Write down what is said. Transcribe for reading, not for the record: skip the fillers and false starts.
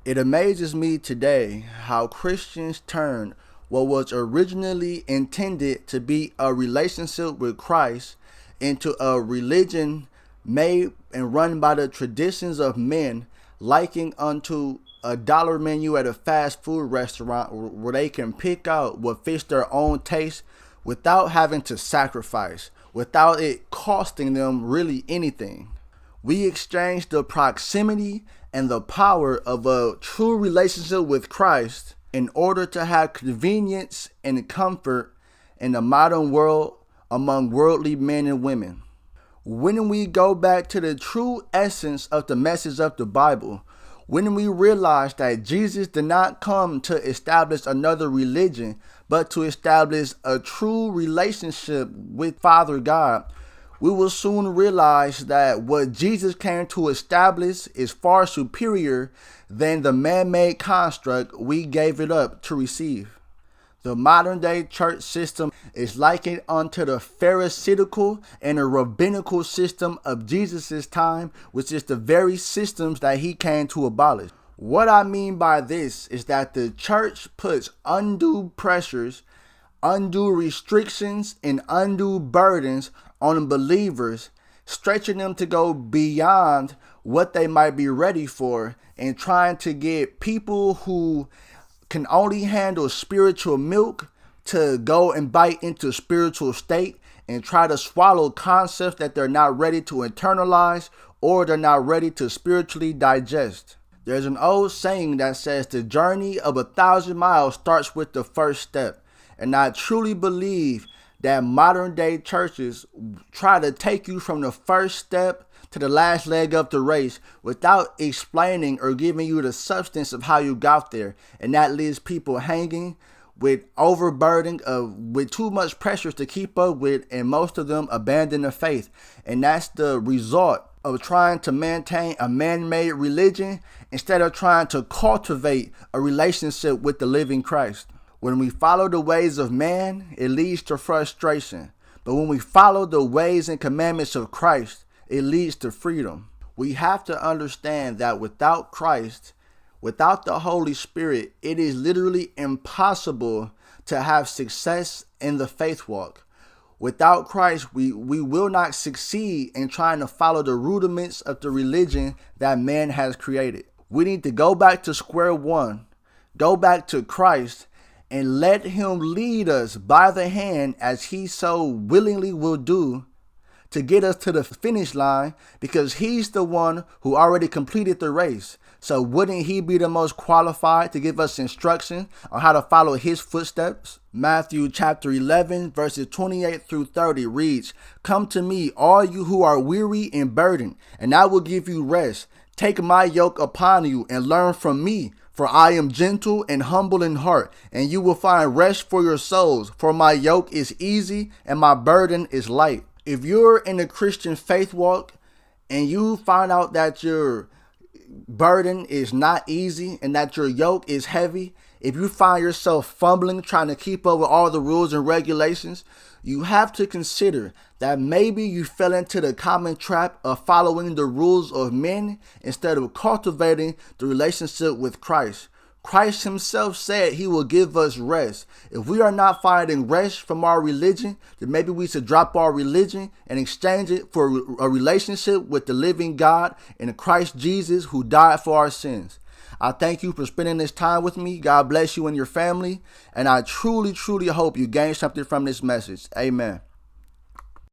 It amazes me today how Christians turn what was originally intended to be a relationship with Christ into a religion made and run by the traditions of men, liking unto a dollar menu at a fast food restaurant where they can pick out what fits their own taste without having to sacrifice, without it costing them really anything. We exchange the proximity and the power of a true relationship with Christ in order to have convenience and comfort in the modern world among worldly men and women. When we go back to the true essence of the message of the Bible, when we realize that Jesus did not come to establish another religion, but to establish a true relationship with Father God, we will soon realize that what Jesus came to establish is far superior than the man-made construct we gave it up to receive. The modern day church system is likened unto the Pharisaical and the rabbinical system of Jesus' time, which is the very systems that he came to abolish. What I mean by this is that the church puts undue pressures, undue restrictions, and undue burdens on believers, stretching them to go beyond what they might be ready for and trying to get people who can only handle spiritual milk to go and bite into spiritual state and try to swallow concepts that they're not ready to internalize or they're not ready to spiritually digest. There's an old saying that says the journey of 1,000 miles starts with the first step. And I truly believe that modern day churches try to take you from the first step to the last leg of the race without explaining or giving you the substance of how you got there. And that leaves people hanging with overburden with too much pressures to keep up with, and most of them abandon the faith. And that's the result of trying to maintain a man-made religion instead of trying to cultivate a relationship with the living Christ. When we follow the ways of man, it leads to frustration. But when we follow the ways and commandments of Christ, it leads to freedom. We have to understand that without Christ, without the Holy Spirit, it is literally impossible to have success in the faith walk. Without Christ, we will not succeed in trying to follow the rudiments of the religion that man has created. We need to go back to square one, go back to Christ, and let him lead us by the hand as he so willingly will do to get us to the finish line, because he's the one who already completed the race. So wouldn't he be the most qualified to give us instruction on how to follow his footsteps? Matthew chapter 11 verses 28 through 30 reads, "Come to me, all you who are weary and burdened, and I will give you rest. Take my yoke upon you and learn from me, for I am gentle and humble in heart, and you will find rest for your souls. For my yoke is easy and my burden is light." If you're in the Christian faith walk and you find out that your burden is not easy and that your yoke is heavy, if you find yourself fumbling trying to keep up with all the rules and regulations, you have to consider that maybe you fell into the common trap of following the rules of men instead of cultivating the relationship with Christ. Christ himself said he will give us rest. If we are not finding rest from our religion, then maybe we should drop our religion and exchange it for a relationship with the living God and Christ Jesus, who died for our sins. I thank you for spending this time with me. God bless you and your family. And I truly, truly hope you gain something from this message. Amen.